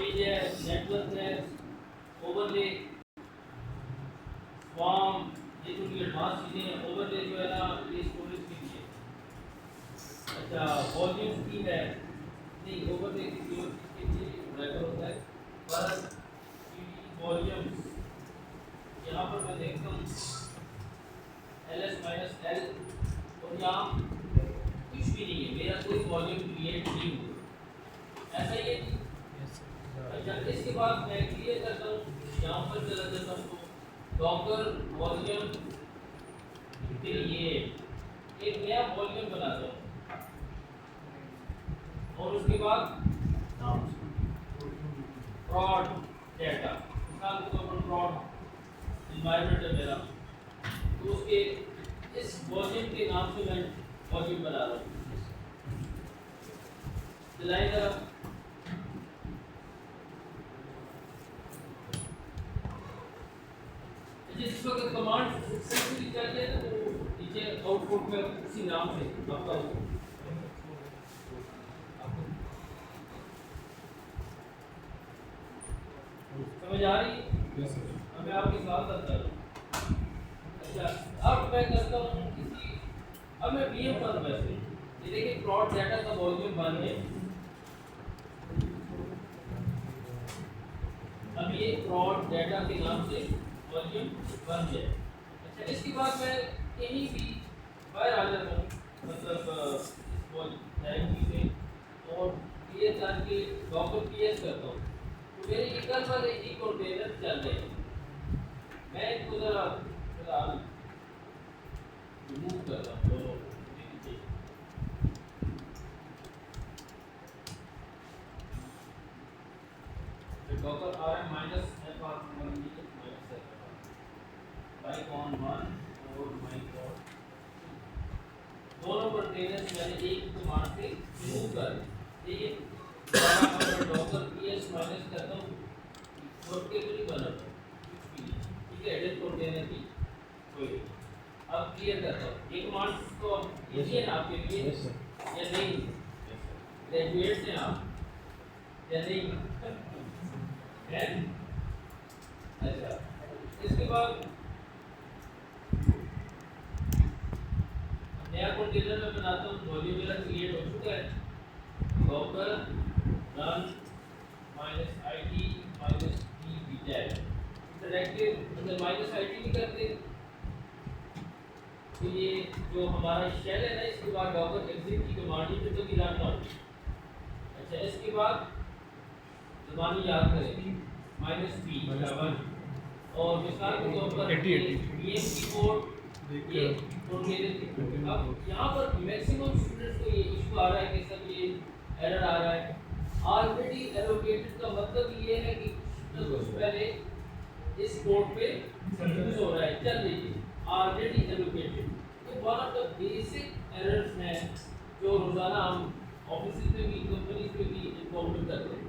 Page है, network है, overlay, form, ये थोड़ी एडवांस चीज़ें हैं। ओवरले जो है ना ये स्टोरेज के लिए। अच्छा वॉल्यूम की है नहीं, ओवरले किसी और चीज़ के लिए ड्राइवर होता है। पर वॉल्यूम यहाँ पर मैं देखता हूँ ls माइनस एल, और यहाँ कुछ भी नहीं है, मेरा कोई वॉल्यूम क्रिएट नहीं हुआ, ऐसा ही है। अच्छा इसके बाद मैं क्लियर करता हूँ, यहाँ पर चला जाता हूँ तो डॉकर वॉल्यूम के लिए एक नया वॉल्यूम बनाता हूँ, और उसके बाद प्रॉड डेटा, मिसाल के तौर पर प्रॉड एनवायरनमेंट है मेरा, तो उसके इस वॉल्यूम के नाम से मैं वॉल्यूम बना रहा हूँ। चलाएगा जिस वक्त कमांड सक्सेसफुली चल जाए तो नीचे आउटपुट में उसी नाम से आपका समझ आ रही है? मैं आपके साथ करता हूँ। अच्छा अब मैं करता हूँ किसी, अब मैं VM पर वैसे ये देखिए प्लॉट डाटा का वॉल्यूम बन गया। अब ये प्लॉट डाटा के नाम से वॉल्यूम बन गया। अच्छा इसके बाद मैं कहीं भी बाहर आ जाता हूँ, मतलब इस डायरेक्टरी से, और PS करके डॉकर PS करता हूँ, तो मेरे ये कल वाले ही कंटेनर चल रहे हैं। मैं इनको ज़रा फिलहाल रिमूव कर रहा हूँ, तो Docker RM minus F R minus bike on 1 और बाइक ऑन 2 दोनों कंटेनर्स मैंने एक कमांड से रिमूव कर दिए। ये डॉकर PS माइनस करता हूँ, वर्केबल बना ठीक है, एडिट कंटेनर की कोई। अब क्लियर करता हूँ ये कमांड तो इजी है ना आपके लिए या नहीं? ग्रेजुएट हैं आप या नहीं है? अच्छा इसके बाद नया कंटेनर में बनाता हूँ, वॉल्यूम मेरा क्रिएट हो चुका है। Docker run -it -t beta interactive, अगर -it नहीं करते तो ये जो हमारा शेल है ना, इसके बाद डॉकर एग्जिट की कमांड ही तो रन होगी। अच्छा इसके बाद ज़बानी याद करें -p बराबर, और मिसाल के तौर पर VM कीबोर्ड ये अब यहाँ पर मैक्सिमम स्टूडेंट्स को ये इशू आ रहा है कि सब ये एरर आ रहा है। ऑलरेडी एलोकेटेड का मतलब ये है कि पहले इस पोर्ट पे यूज हो रहा है, चल लीजिए ऑलरेडी एलोकेटेड। तो one of the basic errors हैं जो रोजाना हम ऑफिस में भी, कंपनी में भी इन्फॉर्म करते हैं।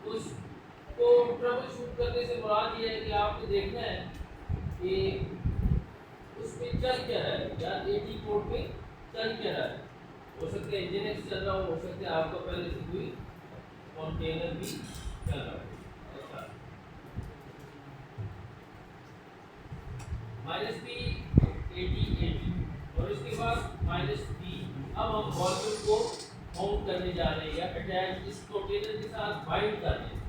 तो उसको ट्रबल शूट करने से मुराद ये है कि आपको देखना है कि उसमें चल क्या रहा है, या AT पोर्ट पे चल क्या रहा है। हो सकता है Nginx चल रहा हो सकता है आपका पहले से कोई कंटेनर भी चल रहा है। अच्छा -p AT और इसके बाद -p। अब हम वॉल्यूम को माउंट करने जा रहे हैं या अटैच इस कंटेनर के साथ बाइंड कर रहे हैं।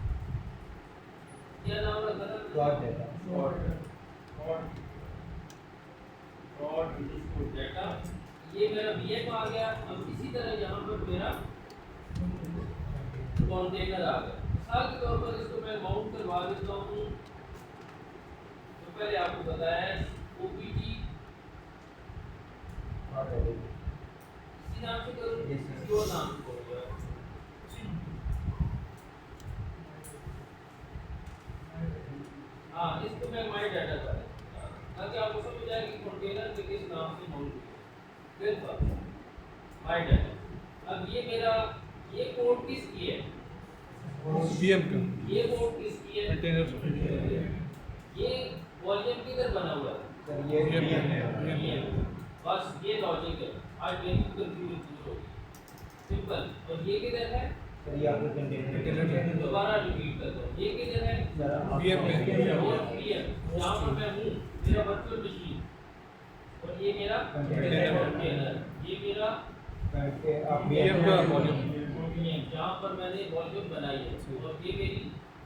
क्या नाम रखा था? Plot data, plot data. ये मेरा VM आ गया। अब इसी तरह यहाँ पर मेरा कंटेनर आ गया। मिसाल के तौर पर इसको मैं माउंट करवा देता हूँ। तो पहले आपको बताया OPT इसी नाम से करूँ, किसी और नाम से करूँगा। हाँ इसको मैं माई डाटा कर ताकि आपको समझ आए कि कंटेनर के किस नाम से माउंट फिर माई डाटा। अब ये मेरा ये कोड किसकी है? VM का। ये कोड किसकी है? कंटेनर। ये वॉल्यूम किधर बना हुआ है? ये बस ये लॉजिक है। आज मेरी कंफ्यूजन दूर होगी, सिंपल। और ये किधर है? चलिए आपको कंटेनर दोबारा रिपीट करता हूँ। ये किधर है? VM में। VM जहाँ पर मैं हूँ, मेरा वर्चुअल मशीन, और ये मेरा कंटेनर, ये मेरा आप VM का वॉल्यूम जहाँ पर मैंने वॉल्यूम बनाई है, और ये मेरी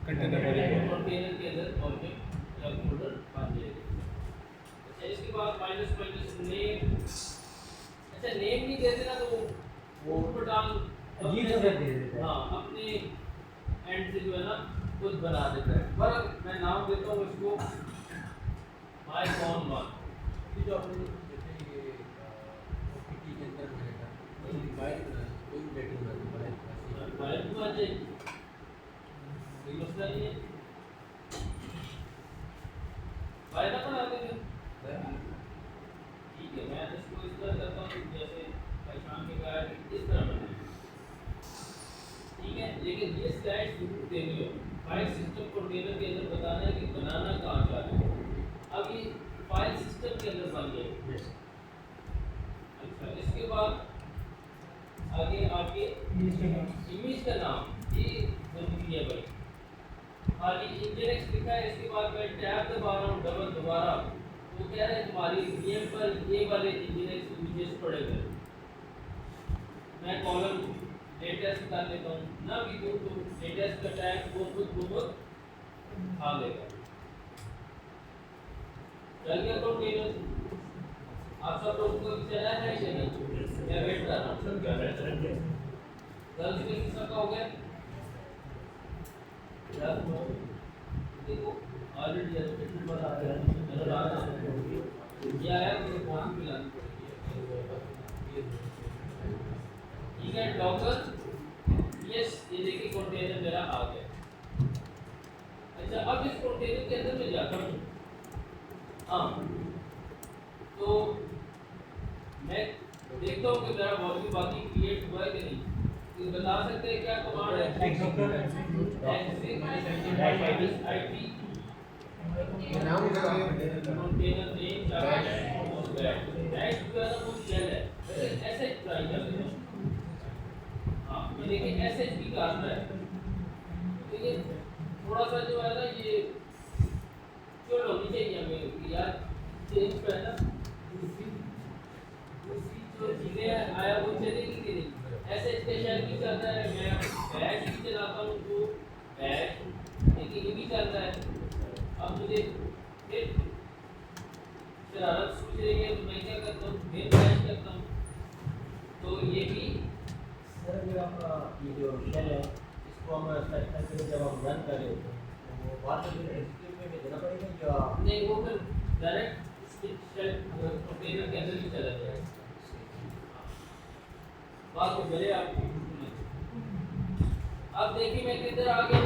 कंटेनर कंटेनर के अंदर वॉल्यूम या फोल्डर बन जाएगा। अच्छा, इसके बाद माइनस माइनस नेम। अच्छा, नेम नहीं दे देना तो वो ऊटपटांग अजीब सा कर दे देता है। हाँ, अपने एंड से जो है ना खुद बना देता है। पर मैं नाम देता हूँ इसको माय कॉन वन। ये जो आपने जैसे ये ओपीटी के अंदर मिलेगा कोई भी बैटरी बना फाइल तो आ जाएगी, कोई मसला नहीं है। फाइल ना बना देंगे, ठीक है। मैं इसको इस तरह करता हूँ जैसे पहचान के कहा है इस तरह बनाए, ठीक है। लेकिन ये स्लाइड जरूर देनी हो। फाइल सिस्टम कंटेनर के अंदर बताना है कि बनाना कहाँ जा रहा है। अब ये फाइल सिस्टम के अंदर बन गए। अच्छा, इसके बाद आगे आपके इमेज का नाम ये जरूरी है भाई। खाली इंजन लिखा है, इसके बाद मैं टैब दबा रहा हूँ डबल दोबारा, वो कह रहा है तुम्हारी VM पर ये वाले इंजन इमेजेस पड़े हुए। मैं कॉलम लेटेस्ट कर लेता हूँ ना, भी तो लेटेस्ट का टैग वो खुद आ लेगा। चल गया कंटेनर। आप सब लोगों को चला है या नहीं? मैं वेट कर रहा हूँ। गर्ल्स में सबका हो गया? देखो ऑलरेडी एजुकेटेड बता रहा है, मेरा राजा क्या है मुझे कौन मिलानी पड़ेगी। ठीक है, डॉक्टर यस, ये देखिए कंटेनर मेरा आ गया। अच्छा, अब इस कंटेनर के अंदर मैं जाता हूँ। हाँ, तो मैं देखता हूँ कि मेरा वॉल्यूम बाकी क्रिएट हुआ है कि नहीं। तो बता सकते हैं क्या कमांड है? नाम कंटेनर नेम दैट वो शेल है, ऐसे ट्राई कर लेते हैं। हाँ, ये देखिए SHP का आता है। तो ये थोड़ा सा जो है ना, ये क्यों होनी चाहिए हमें यार, चेंज पे है ना, दूसरी जो चीज़ें आया वो चलेगी कि नहीं। ऐसे स्पेशल भी चलता है, मैं बैश भी चलाता हूँ तो बैश, लेकिन ये भी चलता है। अब मुझे फिर शरारत सूझ रही है तो मैं क्या करता हूँ, फिर बैश करता हूँ। तो ये भी सर जो आपका ये जो शेल है इसको हम सर्च करके जब हम रन कर रहे होते हैं तो वो बाद में एग्जीक्यूट में देना पड़ेगा या नहीं, वो फिर डायरेक्ट इसके शेल कंटेनर के अंदर ही चला जाएगा। बात तो चले आप। अब देखिए मैं किधर आ गया,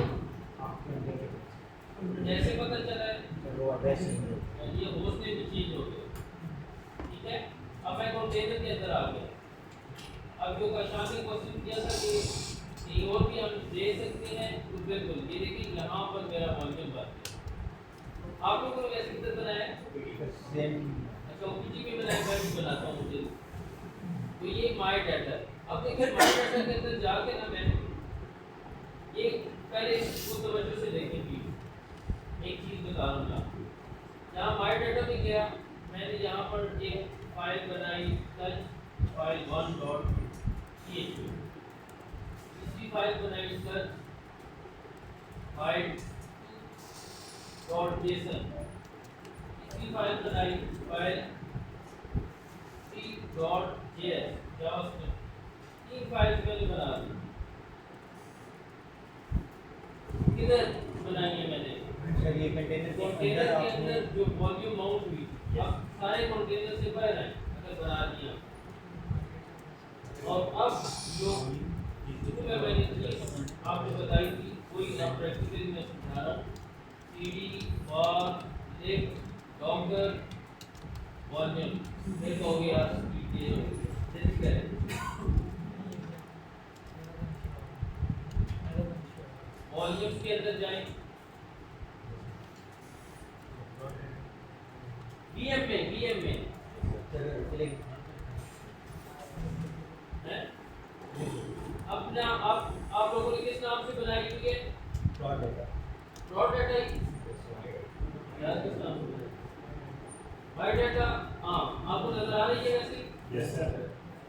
जैसे पता चला है वो एड्रेस ये होस्ट नेम भी चेंज हो गया, ठीक है। अब मैं कंटेनर के अंदर आ गया। अब जो कशान ने क्वेश्चन किया था कि और भी हम दे सकते हैं, तो बिल्कुल ये देखिए यहाँ पर मेरा वॉल्यूम बन गया। आप लोगों ने कैसे किधर बनाया है? सेम अच्छा, OPG में बनाया, मैं भी बनाता हूँ मुझे। तो ये माय डाटा। अब देखिए माय डाटा के अंदर जाके ना मैं ये पहले इसको तवज्जो से देखेंगे, एक चीज़ बता रहा हूँ। यहाँ माय डाटा में गया, मैंने यहाँ पर एक फाइल बनाई, सर्च फाइल 1.php, दूसरी फाइल बनाई सर्च फाइल .json, तीसरी फाइल बनाई फाइल C.js जावास्क्रिप्ट। तीन फाइल्स मैंने बना दी। किधर बनाई है मैंने? सर ये कंटेनर कंटेनर के अंदर जो वॉल्यूम माउंट हुई, अब सारे कंटेनर से बाहर आए अगर बना दिया। और अब जो जिसमें मैंने चीज आपको बताई थी कोई ना प्रैक्टिकली मैं समझा रहा हूँ। cd var लिख डॉकर वॉल्यूम एक हो गया, वॉल्यूम के अंदर जाएं, VM में है। अपना आप लोगों प्लॉट डाटा याद रखना बाय डाटा। हाँ आपको नजर आ रही है वैसे? Yes sir.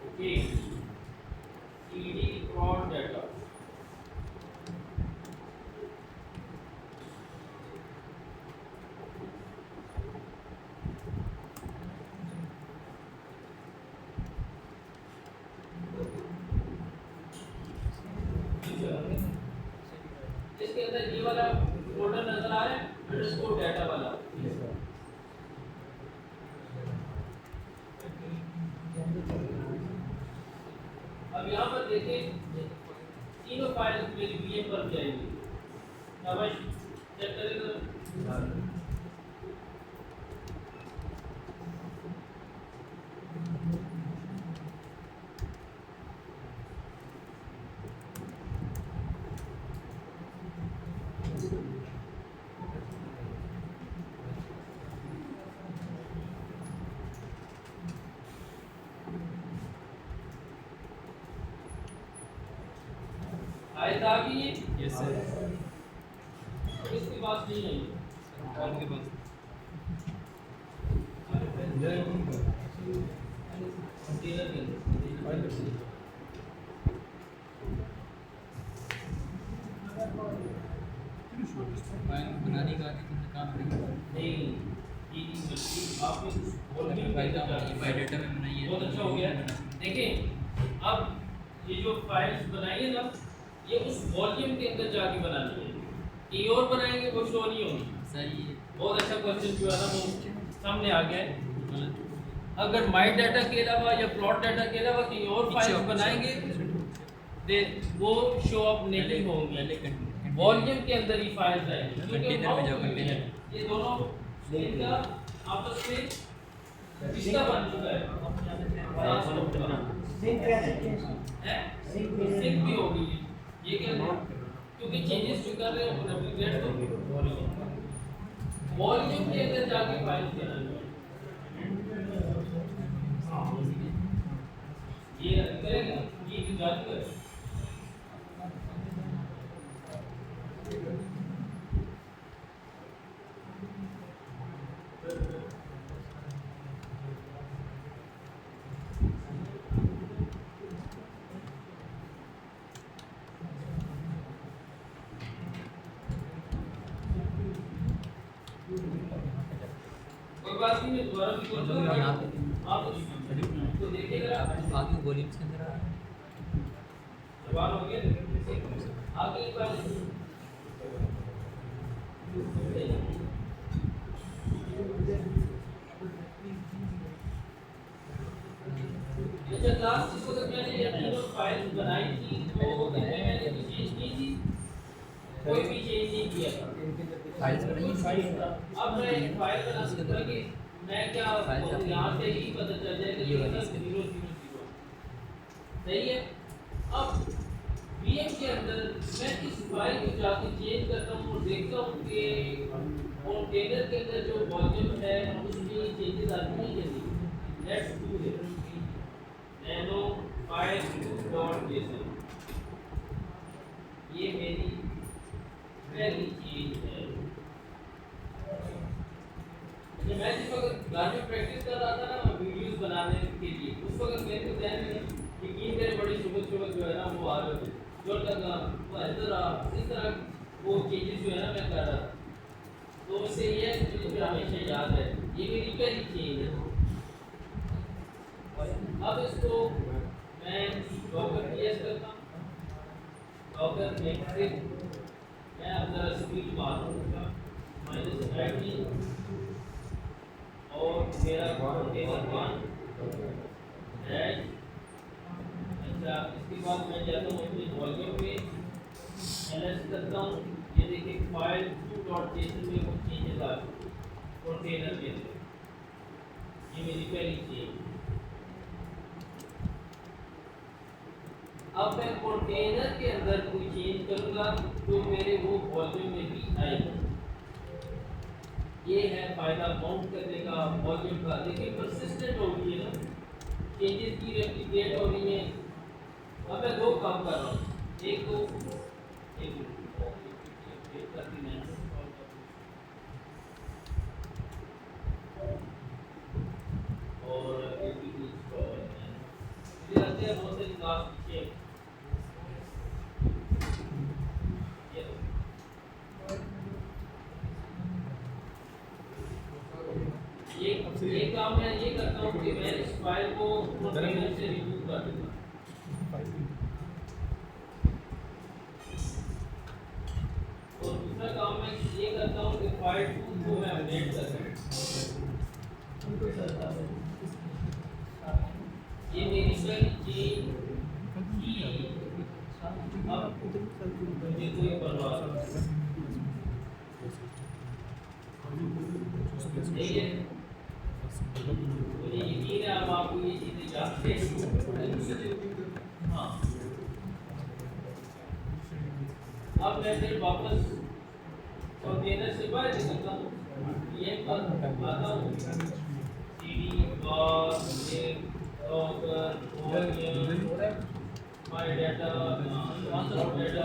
Okay ED plot data इसके अंदर ये वाला फोल्डर नजर आ रहा है अंडरस्कोर डाटा वाला। अब यहाँ पर देखें तीनों फाइल्स मेरी वीएम पर जाएंगी। शाबाश चेक करेगा। आयत आ गई है? Yes sir. इसके पास नहीं है कौन के पास? कंटेनर के अंदर फाइल बनाने का काम नहीं ये मशीन आपने कुछ बोल भी फाइल नहीं का बाय डाटा में बनाई है। बहुत अच्छा हो गया। देखिए अब ये जो फाइल्स बनाई है ना ये उस वॉल्यूम के अंदर जाके बनानी है। ये और बनाएंगे वो शो नहीं होगी। सर ये बहुत अच्छा क्वेश्चन जो है ना वो सामने आ गया है। अगर माई डाटा के अलावा या प्लॉट डाटा के अलावा कहीं और फाइल्स बनाएंगे दे वो शो अप नहीं होंगी। वॉल्यूम के अंदर ही फाइल्स आएंगी कंटेनर में जाओ, कंटेनर। ये दोनों इनका आपस में रिश्ता बन चुका है। सिंक भी होगी ये क्या है? क्योंकि चेंजेस जो कर रहे हैं वो रेप्लिकेट होंगे। वॉल्यूम के अंदर जाके फाइल्स बनानी है। ये करेगा ये भी जांच करेगा। कोई बात नहीं मैं दोबारा भी बोल दूंगा यहाँ पे आप तो देखिएगा आगे वॉल्यूम्स के अंदर आ रहा है। जवाब हो गया आगे की बात अच्छा लास्ट इसको जब मैंने ये तीनों फाइल्स बनाई थी तो मैंने चेंज की थी कोई भी चेंज नहीं किया था। फाइल्स बनाई है। अब मैं एक फाइल बना सकता हूं कि मैं क्या यहाँ से ही पता चल जाएगा कि ये 0 0 0 सही है। अब वीएम के अंदर मैं इस फाइल को जाके चेंज करता हूँ और देखता हूँ कि कंटेनर के अंदर जो वॉल्यूम है उसमें चेंजेस आती हैं या नहीं। Let's do it nano file dot JSON ये मेरी पहली चीज है। मैं जिस वक्त घर में प्रैक्टिस कर रहा था ना वीडियोस बनाने के लिए उस वक्त मेरे को ध्यान में यकीन करें बड़ी शुगर जो है ना वो आ रहे थे जो लगा वो इस तरह वो चेंजेस जो है ना मैं कर रहा था। तो उससे ये है कि मुझे हमेशा याद है ये मेरी पहली चेंज है। अब इसको मैं डॉकर पीएस करता हूँ डॉकर मैट्रिक्स मैं अब जरा स्पीड मारूंगा -18 और मेरा कंटेनर 1 डैश। अच्छा इसके बाद मैं जाता हूँ अपने वॉल्यूम में एलएस करता हूँ। ये देखिए फाइल 2.json में कुछ चेंजेस आ गए कंटेनर के अंदर। ये मेरी पहली चेंज। अब मैं कंटेनर के अंदर कोई चेंज करूंगा तो मेरे वो वॉल्यूम में भी आएगा। ये है फायदा माउंट करने का वॉल्यूम का। देखिए परसिस्टेंट हो गई है ना चेंजेस की रेप्लिकेट हो रही है। अब मैं दो काम कर रहा हूँ एक तो एक काम मैं ये करता हूँ कि मैं इस फाइल को कंटेनर से रिमूव कर दूंगा। और दूसरा काम मैं ये करता हूँ कि फाइल 2 को मैं अपडेट कर दूँ। ये मेरी फाइल चेंज की अब मुझे कोई परवाह नहीं है। मुझे यकीन है अब आपको ये चीज़ें जानते हैं। हाँ, अब मैं फिर वापस कंटेनर से बाहर निकलता हूँ। ये पर आता हूँ cd var logger volume my data transfer of data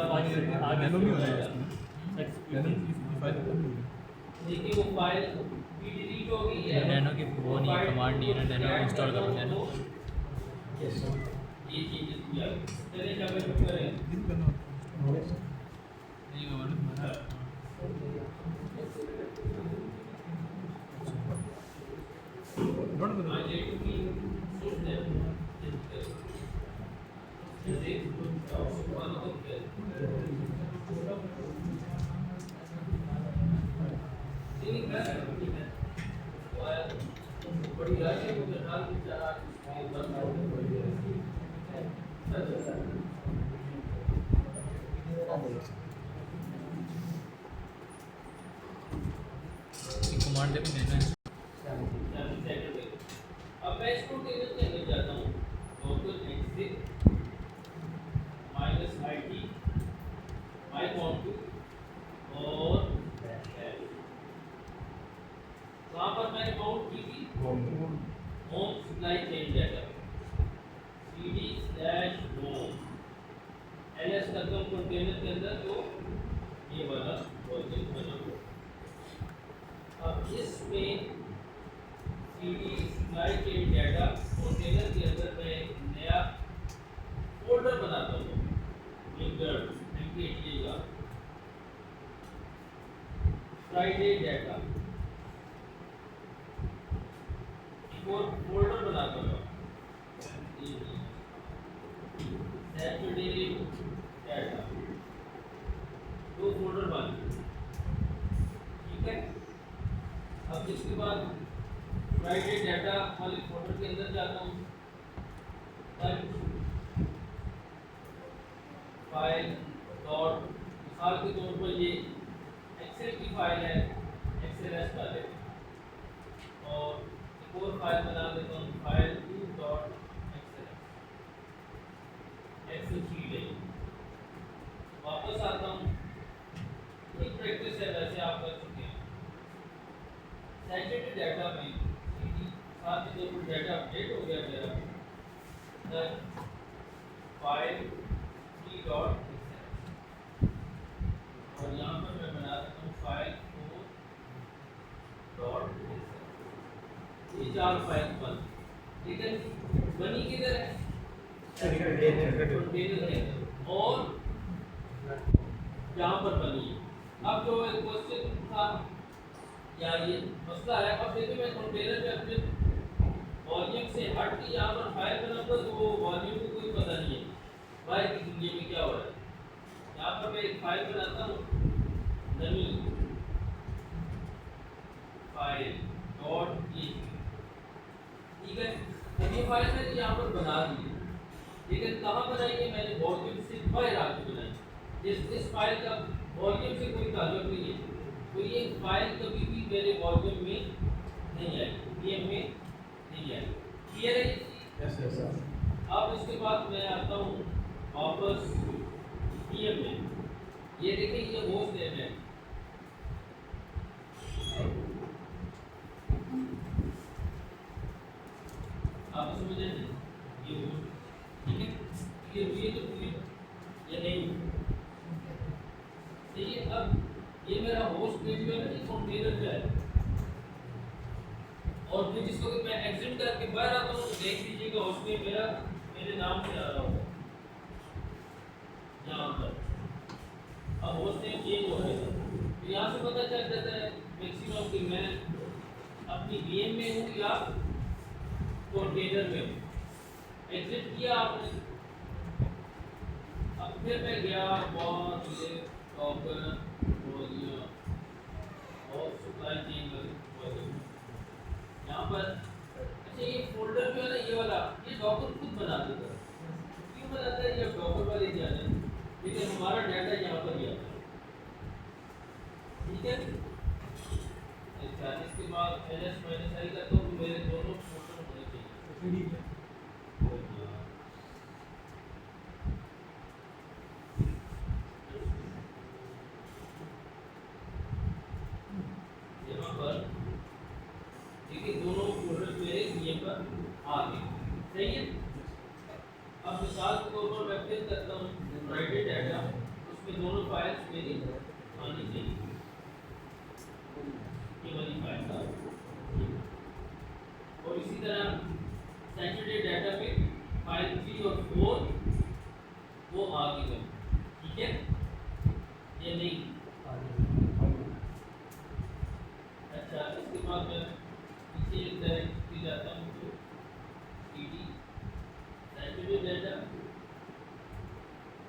देखिए वो फाइल भी डिलीट हो गई है। नैनो की वो नहीं है, कमांड नहीं है ना, नैनो इंस्टॉल कर लेना। ये चीजें किया चलिए क्या करें नहीं वो मालूम है। कमांड देखो नैनो अब मैं इसको टेबल के अंदर जाता हूँ local exit -it my want to और वहाँ पर मैंने माउंट की थी home supply chain data cd/home ls करता हूँ कंटेनर के अंदर तो ये वाला प्रोजेक्ट बना हुआ। अब इसमें cd supply chain data container के अंदर मैं एक नया फोल्डर बनाता हूँ। लिखिएगा फ्राइडे डाटा और फोल्डर बनाता हूँ सैटरडे डाटा, 2 फोल्डर बन। ठीक है, अब इसके बाद फ्राइडे डाटा वाले फोल्डर के अंदर जाता हूँ। फाइल डॉट मिसाल के तौर पर ये एक्सेल की फाइल है, एक्सेलएस वाले, और एक और फाइल बना देता हूँ फाइल 2.xls एक्सेल शीट है। वापस आता हूँ, एक प्रैक्टिस है वैसे आप कर चुके हैं। सैटरडे डाटा में साथ ही जो डाटा अपडेट हो गया मेरा फाइल 3.xls और यहाँ पर मैं बना देता हूँ फाइल 4.xls। ये 4 फाइल बन, लेकिन बनी किधर है? कंटेनर है और यहाँ पर बनी है। अब जो एक क्वेश्चन था या ये मसला है, अब देखिए मैं कंटेनर में अपने वॉल्यूम से हट के यहाँ पर फाइल बनाऊंगा तो वो वॉल्यूम को कोई पता नहीं है बाहर की दुनिया में क्या हो रहा है। यहाँ पर मैं एक फाइल बनाता हूँ नमी फाइल डॉट ई। ठीक है, ये फाइल मैंने यहाँ पर बना दी, लेकिन कहाँ बनाई है? मैंने वॉल्यूम से बाहर आके बनाई। इस फाइल का वॉल्यूम से कोई ताल्लुक नहीं है, तो ये फाइल कभी भी मेरे वॉल्यूम में नहीं आएगी, VM में नहीं आएगी। क्लियर है? Yes sir. अब इसके बाद मैं आता हूँ वापस VM में। ये देखिए ये होस्ट नेम है, आप समझ रहे हैं? ये होस्ट, ठीक है, ये हुई तो पूरी ये नहीं। देखिए अब ये मेरा होस्ट पेज जो है ना, ये कंटेनर का है, और फिर जिसको कि मैं एग्जिट करके बाहर आता हूँ तो देख लीजिएगा होस्ट में मेरा मेरे नाम से आ रहा होगा यहाँ पर। अब होस्ट नेम चेंज हो गया, तो यहाँ से पता चल जाता है मैक्सिमम कि मैं अपनी VM में हूँ या कंटेनर में एग्जिट किया आपने। अब फिर मैं गया बहुत ये टॉपर वॉल्यूम और सप्लाई चेन वॉल्यूम यहाँ पर। अच्छा ये फोल्डर जो है ना, ये वाला ये डॉकर खुद बना देता है। क्यों बनाता है? ये डॉकर वाले जाने, लेकिन हमारा डाटा यहाँ पर ही आता है। ठीक है। अच्छा इसके बाद LS माइनस आई का तो मेरे दोनों फोल्डर होने चाहिए। यहाँ पर देखिए दोनों फोल्डर मेरे ये पर आ गए। सही है। अब मिसाल के तौर पर मैं फिर करता हूँ राइटेड डाटा, उसमें दोनों फाइल्स मेरी आनी चाहिए। ये वाली फाइल का और इसी तरह सैटरडे डाटा में फाइल 3 और 4 वो आ गई। ठीक है ये नहीं। अच्छा इसके बाद मैं पीछे डायरेक्ट जाता हूँ तो PD सैटरडे डाटा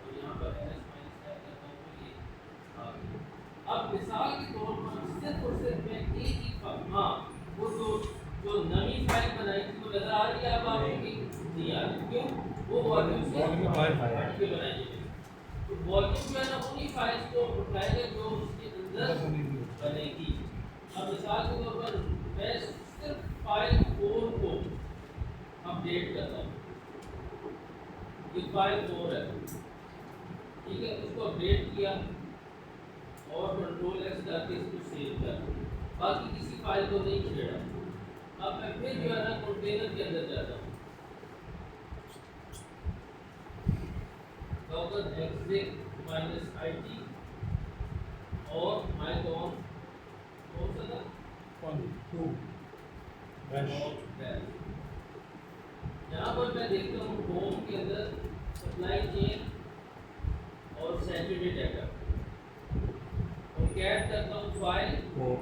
और यहाँ पर LS माइनस करता हूँ तो ये आ गई। अब मिसाल के तौर पर सिर्फ और सिर्फ मैं एक ही हाँ वो जो नई फाइल बनाई थी वो नजर आ रही है। अब आपको नहीं आ रही, क्यों? वो वॉल्यूम से हट के बनाई है। तो वॉल्यूम जो है ना उन्हीं फाइल्स को उठाएगा जो उसके अंदर बनेगी। अब मिसाल के तौर पर मैं सिर्फ फाइल 4 को अपडेट करता हूँ। ये फाइल 4 है। ठीक है, उसको अपडेट किया और कंट्रोल X करके इसको सेव कर, बाकी किसी फाइल को नहीं छेड़ा। अब मैं फिर जो है ना कंटेनर के अंदर जाता हूँ। डॉकर exec माइनस IT और my कौन सा था? यहाँ पर मैं देखता हूँ होम के अंदर सप्लाई चेन और सैटरडे डाटा और कैट करता हूँ फाइल 4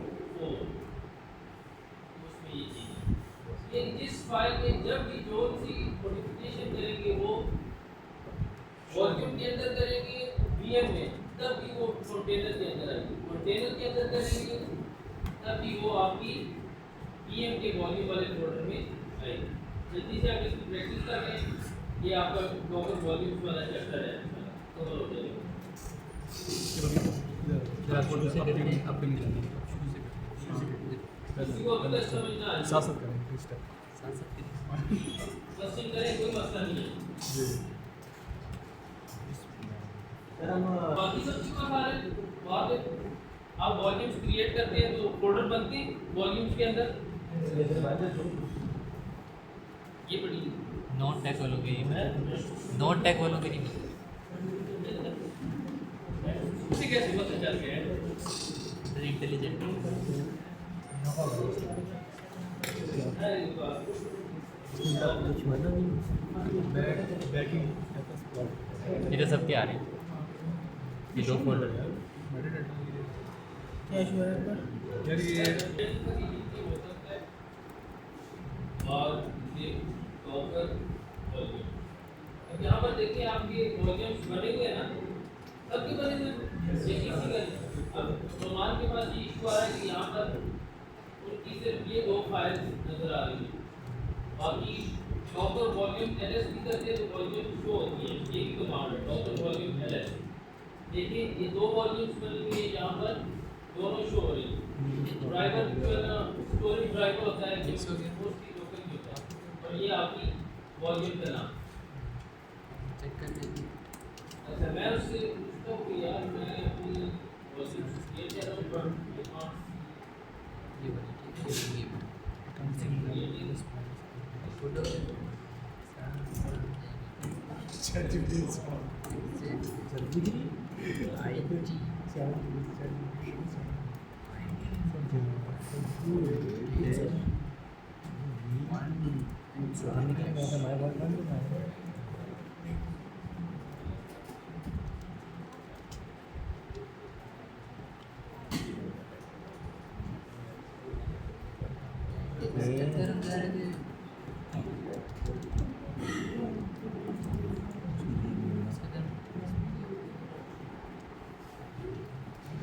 उसमें ये चीज़। ये जिस फाइल में जब भी जो सी मॉडिफिकेशन करेंगे वो वॉल्यूम के अंदर करेंगे VM में, तब भी वो कंटेनर के अंदर आएगी। कंटेनर के अंदर करेंगे तब भी वो आपकी PM के वॉल्यूम वाले फोल्डर में आएगी। जल्दी से आप इसकी प्रैक्टिस कर लें, ये आपका डॉकर वॉल्यूम वाला चैप्टर है, कवर हो जाएगा। किसी को अभी तक समझ ना आए साथ करें क्वेश्चन करें, कोई मसला नहीं है। सर हम बाकी सब चीज़ का सारे बात है। आप वॉल्यूम्स क्रिएट करते हैं तो फोल्डर बनते हैं वॉल्यूम्स के अंदर। ये पढ़िए नॉन टैग वालों के नॉन टैग वालों के नहीं उसे कैसे पता चल गया है? इंटेलिजेंट अरे वाह। इधर सबके आ रहे हैं ये दो फोल्डर है। क्या इशू है यार ये और ये डॉकर वॉल्यूम। अब यहाँ पर देखिए आपके वॉल्यूम्स बने हुए हैं ना, सबके बने हुए हैं। ये किसी का अब रोमान के पास ये इशू आ रहा है कि यहाँ पर उनकी सिर्फ ये 2 फाइल्स नजर आ रही है, बाकी डॉकर वॉल्यूम LS भी करते हैं तो वॉल्यूम शो होती है। ये भी कमांड है डॉकर वॉल्यूम LS। देखिए ये 2 वॉल्यूम्स बने हुए हैं, यहाँ पर दोनों शो हो रही है। ड्राइवर जो है ना स्टोरेज ड्राइवर होता है जो उसकी लोकल की होता है, और ये आपकी वॉल्यूम का नाम। चेक कर लीजिए। अच्छा मैं उससे पूछता हूँ कि यार मैं अपनी वॉल्यूम ये कह रहा हूँ पर ये वाली ठीक है ये ये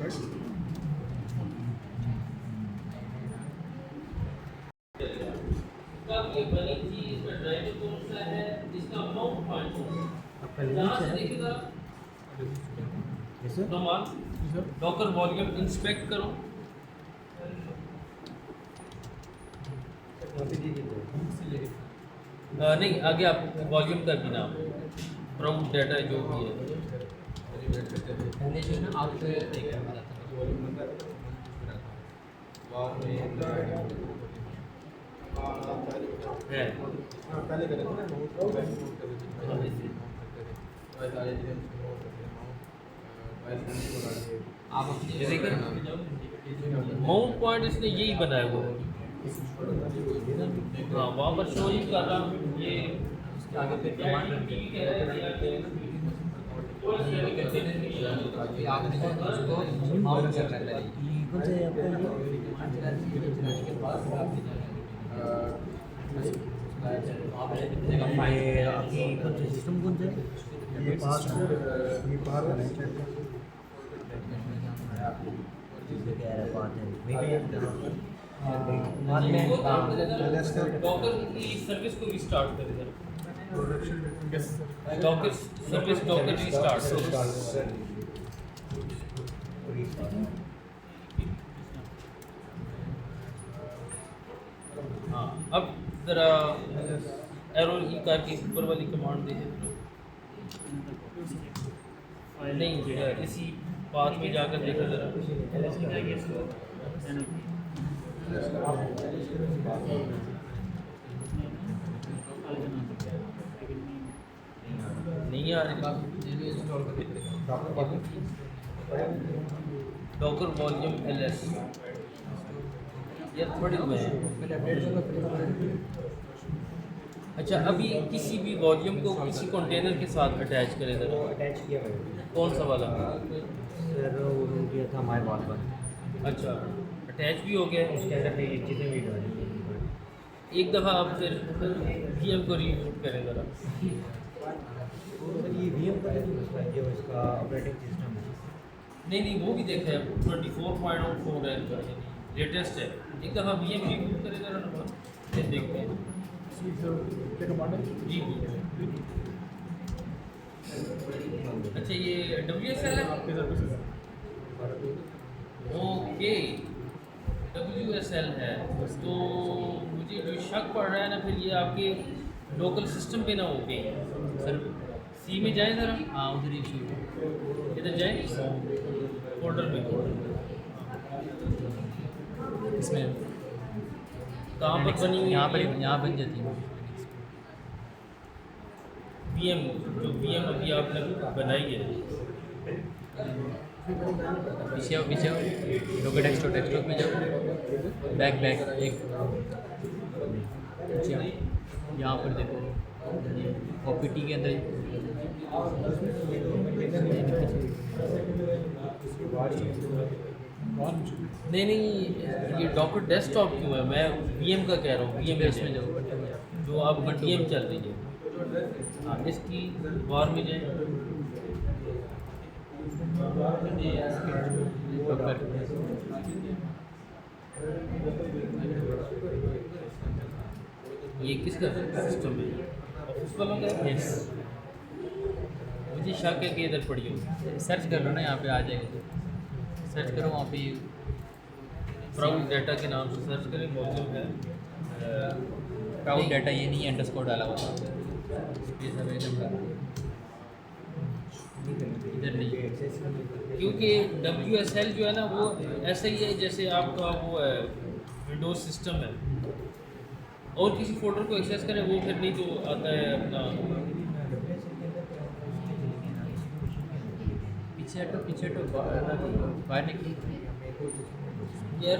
कब ये बनी थी, इसका ड्राइवर कौन सा है, इसका माउंट पॉइंट कौन सा है। यहाँ से देखिएगा नॉर्मल डॉकर वॉल्यूम इंस्पेक्ट करो। नहीं आगे आप वॉल्यूम का भी नाम प्राउड डाटा जो भी है पहले जो है ना आप है। पहले करे थे आप अपनी ये देखिए माउंट पॉइंट इसने यही बनाया हुआ है। हाँ वहाँ पर शो ही कर रहा हूँ ये आगे फिर कमांड रखते हैं आपने जो है उसको माउंट कर रखा है। ये आपकी कौन सा सिस्टम कौन सा है? ये पास ये पार है डॉकर की सर्विस को रिस्टार्ट करें। Docker service Docker restart. हाँ अब ज़रा एरो ई करके ऊपर वाली कमांड दे नहीं इसी पाथ में जाकर देखो ज़रा। नहीं आ रही डॉकर वॉल्यूम LS ये थोड़ी में अच्छा अभी किसी भी वॉल्यूम को किसी कंटेनर के साथ अटैच करें ज़रा। अटैच किया हुआ कौन सा वाला? सर वो किया था हमारे बात पर। अच्छा अटैच भी हो गया। उसके अंदर कई चीज़ें भी डाली। एक दफ़ा आप फिर VM को रीबूट करें ज़रा। सर ये VM का नहीं मसला है, जो इसका ऑपरेटिंग सिस्टम है। नहीं वो भी देखा है 24.04 है लेटेस्ट है। एक दफ़ा VM रीबूट करें ज़रा ना फिर देखते हैं रीबूट। अच्छा ये WSL है। ओके WSL है तो मुझे जो शक पड़ रहा है ना फिर ये आपके लोकल सिस्टम पे ना हो गई सर। सी में जाएं ज़रा। हाँ उधर ही इशू इधर जाएं फोल्डर में इसमें कहाँ पर बनी हुई यहाँ पर है? यहाँ बन जाती है। VM जो VM अभी आपने बनाई है पीछे आओ लोग डेस्कटॉप में जाओ बैक एक पीछे आओ। यहाँ पर देखो OPT के अंदर नहीं ये डॉकर डेस्कटॉप क्यों है? मैं VM का कह रहा हूँ। VM इसमें जाओ जो आप VM चल रही है। हाँ इसकी बार में जाए ये किसका सिस्टम है? ऑफिस वालों का है? यस मुझे शक है कि इधर पड़ी हो। सर्च कर लो ना यहाँ पे आ जाएगा। सर्च करो वहाँ पे प्राउड डाटा के नाम से सर्च करें मौजूद है। प्राउड डाटा ये नहीं अंडरस्कोर डाला हुआ स्पेस अवेलेबल इधर नहीं है। क्योंकि WSL जो है ना वो ऐसा ही है जैसे आपका वो है विंडोज सिस्टम है। और किसी फोल्डर को एक्सेस करें वो फिर नहीं तो आता है अपना पीछे हटो बाहर निकली। यार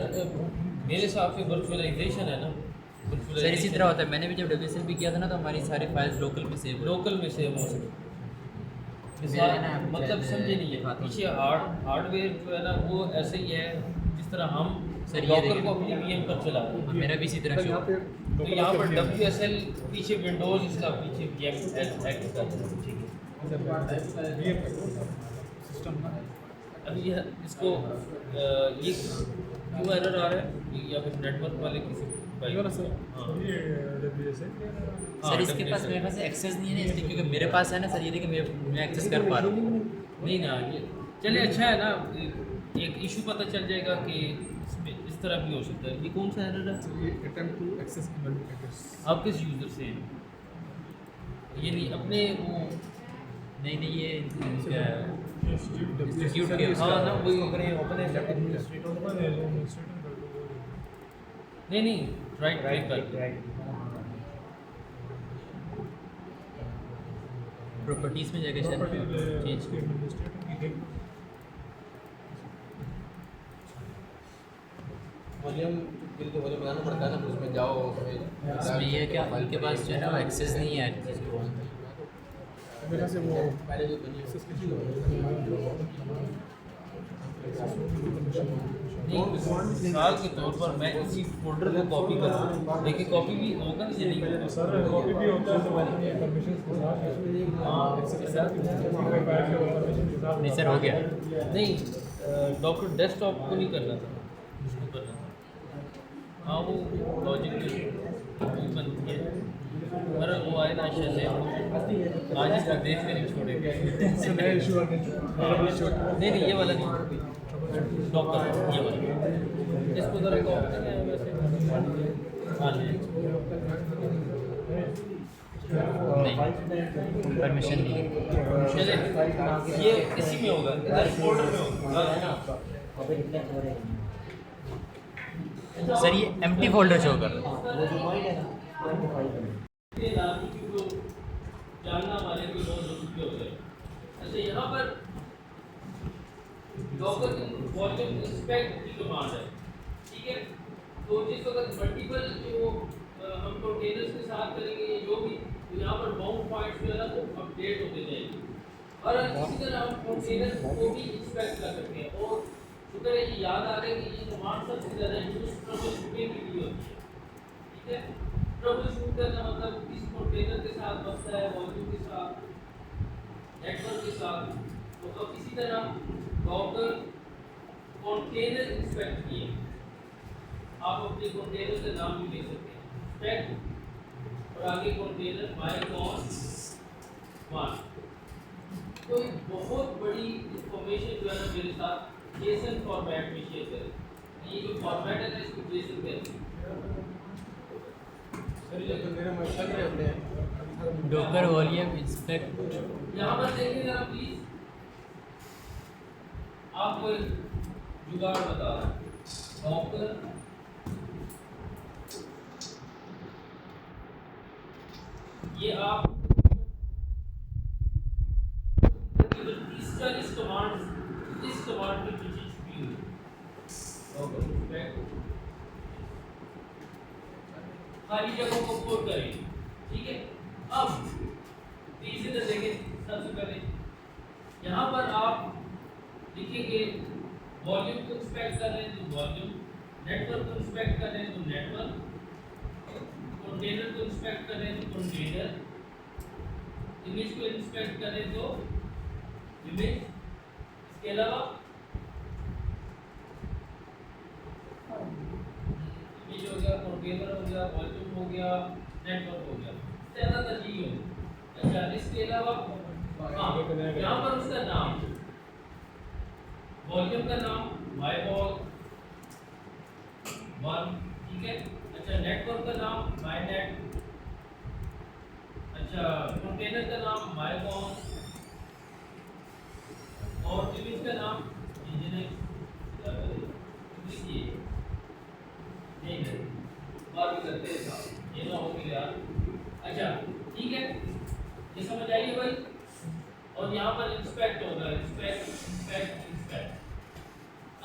मेरे हिसाब से वर्चुअलाइजेशन है ना। सर इसी तरह होता है। मैंने भी जब WSL भी किया था ना तो हमारी सारी फाइल्स लोकल में सेव हो सके। मतलब समझे नहीं है पीछे हार्डवेयर जो है ना वो ऐसे ही है जिस तरह हम सर डॉकर को अपनी VM पर चला रहे हैं। मेरा भी इसी तरह शो तो यहाँ पर WSL पीछे विंडोज इसका पीछे VM एक्ट करता है। अभी इसको ये क्यों एरर आ रहा है या फिर नेटवर्क वाले किसी सर इसके पास मेरे पास एक्सेस नहीं है ना, इसलिए क्योंकि मेरे पास है ना सर, ये देखिए मैं एक्सेस कर पा रहा हूँ। नहीं ना, ये चलिए अच्छा है ना, एक इशू पता चल जाएगा कि इसमें इस तरह भी हो सकता है। ये कौन सा एरर है? आप किस यूज़र से हैं? ये नहीं अपने वो नहीं ये क्या इंस्टीट्यूट के हाँ ना वही नहीं राइट कर प्रॉपर्टीज़ में जाके सर चेंज वॉल्यूम के वॉल्यूम बनाना पड़ता है ना, फिर उसमें जाओ इसमें ये क्या उनके पास जो है ना एक्सेस नहीं है चीज़ को। पहले जो बनी मिसाल के तौर पर मैं इसी फोल्डर को कॉपी करूँ, देखिए कॉपी भी होगा कि नहीं होगा? सर कॉपी भी होता है तो परमिशन के साथ नहीं सर हो गया। नहीं डॉक्टर डेस्कटॉप को नहीं करना था, उसको करना था। हाँ वो लॉजिक बनती है, पर वो आए ना शैले आज इसको देख कर नहीं छोड़ेंगे। नहीं ये वाला नहीं, डॉक्टर ये वाला इसको ज़रा कॉपी करना है वैसे। हाँ जी नहीं परमिशन नहीं है। चले ये इसी में होगा, इधर फोल्डर में होगा। सर ये एम्प्टी फोल्डर शो कर रहा है। जानना हमारे लिए बहुत जरूरी हो गया। अच्छा यहाँ पर डॉकर वॉल्यूम इंस्पेक्ट की कमांड है, ठीक है? तो जिस वक्त मल्टीपल जो हम कंटेनर्स के साथ करेंगे जो भी, तो यहाँ पर बाउंड पॉइंट्स जो है ना वो अपडेट होते जाएंगे और इसी तरह हम कंटेनर को भी इंस्पेक्ट कर सकते हैं। और शुक्र है ये याद आ रहा है कि ये कमांड सबसे ज़्यादा यूज ट्रबल शूटिंग के लिए होती है, ठीक है? ट्रबल शूट करना मतलब किसी कंटेनर के साथ मसला है, वॉल्यूम के साथ, नेटवर्क के साथ। तो अब इसी तरह डॉकर कंटेनर इंस्पेक्ट किए, आप अपने कंटेनर का नाम भी ले सकते हैं इंस्पेक्ट और आगे कंटेनर माइकॉन 1। तो एक बहुत बड़ी इंफॉर्मेशन जो है ना मेरे साथ जेसन फॉर्मेट में शेयर करें। ये जो फॉर्मेट है ना इसको जेसन कहते हैं। डॉकर वॉल्यूम इंस्पेक्ट यहाँ पर देखिए जरा प्लीज, आपको एक जुगाड़ बता रहा हूँ। डॉकर ये आप 30-40 कमांड इस कमांड के पीछे छुपी हुई है। डॉकर इंस्पेक्ट खाली जगहों को कोड करें, ठीक है? अब इसी तरह देखें, सबसे पहले यहाँ पर आप लिखेंगे वॉल्यूम को इंस्पेक्ट कर रहे हैं तो वॉल्यूम, नेटवर्क को इंस्पेक्ट कर रहे हैं तो नेटवर्क, कंटेनर को इंस्पेक्ट कर रहे हैं तो कंटेनर, इमेज को इंस्पेक्ट कर रहे हैं तो इमेज। इसके अलावा इमेज हो गया, कंटेनर हो गया, वॉल्यूम हो गया, नेटवर्क हो गया, ज़्यादा तरजीह हो। अच्छा इसके अलावा हाँ यहाँ पर उसका नाम, वॉल्यूम का नाम माईबॉल 1, ठीक है? अच्छा नेटवर्क का नाम माईनेट, अच्छा कंटेनर का नाम माईबॉल और इमेज का नाम इंजीनियर। लिखिए नहीं बात भी करते हैं साहब, ये ना हो गया यार। अच्छा ठीक है, ये समझ आइए भाई। और यहाँ पर इंस्पेक्ट होगा, इंस्पेक्ट इंस्पेक्ट इंस्पेक्ट।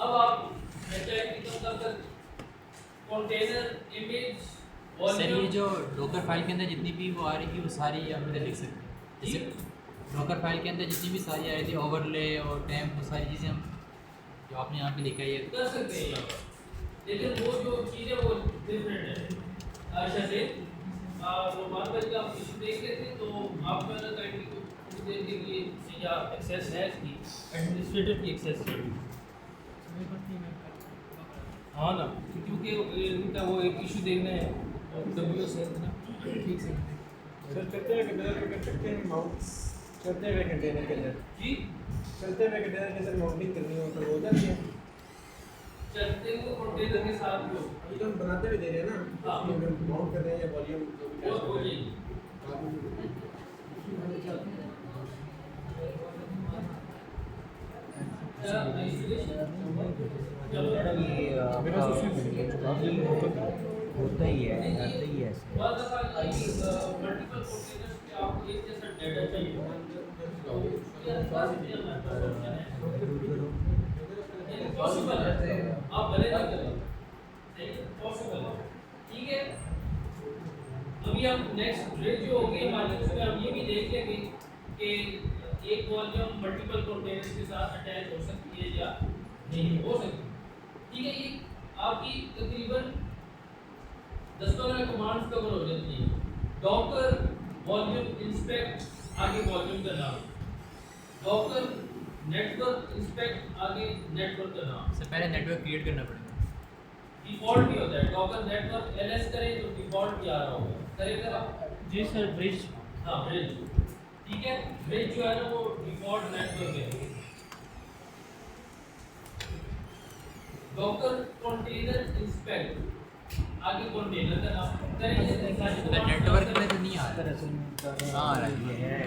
अब आप कंटेनर इमेज सर ये जो डॉकर फाइल के अंदर जितनी भी वो आ रही थी वो सारी आप इधर लिख सकते हैं। जैसे डॉकर फाइल के अंदर जितनी भी सारी आ रही थी ओवरले और टैम्प, वो सारी चीज़ें हम जो आपने यहाँ पे लिखा है ये कर सकते हैं यहाँ पर, लेकिन वो जो चीज़ है वो डिफरेंट है। अच्छा से रोमान भाई का आप इशू देख रहे थे तो आप मैंने काइंडली को देर के लिए या एक्सेस है इसकी एडमिनिस्ट्रेटर की एक्सेस है। हाँ ना, क्योंकि इनका वो एक इशू देखना है डब्ल्यू से ना। ठीक से सर चलते हुए कंटेनर में कर सकते हैं माउंट, चलते हुए कंटेनर के अंदर, जी चलते हुए कंटेनर के अंदर माउंटिंग करनी हो तो हो जाती है। चलते हुए कंटेनर के साथ जो अभी तो हम बनाते हुए दे रहे हैं ना, हाँ। माउंट कर रहे हैं या वॉल्यूम जो भी वो हो जाएगी। क्या आइसोलेशन चलो ये आपका होता ही है, करते ही है ऐसे। बाद दफा मल्टीपल कंटेनर्स पे आपको एक जैसा डाटा चाहिए तो ये पॉसिबल है, पॉसिबल है, आप भले ना करें, सही है, पॉसिबल है, ठीक है। अभी हम नेक्स्ट ड्रिल जो होगी हमारी, उसमें हम ये भी देख लेंगे कि एक वॉल्यूम मल्टीपल कंटेनर्स के साथ अटैच हो सकती है या नहीं हो सकती, ठीक है। ये आपकी तकरीबन 10-15 कमांड्स कवर हो जाती हैं। डॉकर वॉल्यूम इंस्पेक्ट आगे वॉल्यूम का नाम, डॉकर नेटवर्क इंस्पेक्ट आगे नेटवर्क का नाम। सबसे पहले नेटवर्क क्रिएट करना पड़ेगा। डिफॉल्ट भी होता है, डॉकर नेटवर्क एलएस करें तो डिफॉल्ट भी आ रहा होगा, करेगा आप? जी सर, ब्रिज। हाँ ब्रिज, ठीक है। ब्रिज जो है ना वो डिफॉल्ट नेटवर्क है। डॉकर कंटेनर इंस्पेक्ट आगे कंटेनर का नाम करेंगे। नेटवर्क में तो नहीं आ रहा है। दरअसल में आ रहा है ये है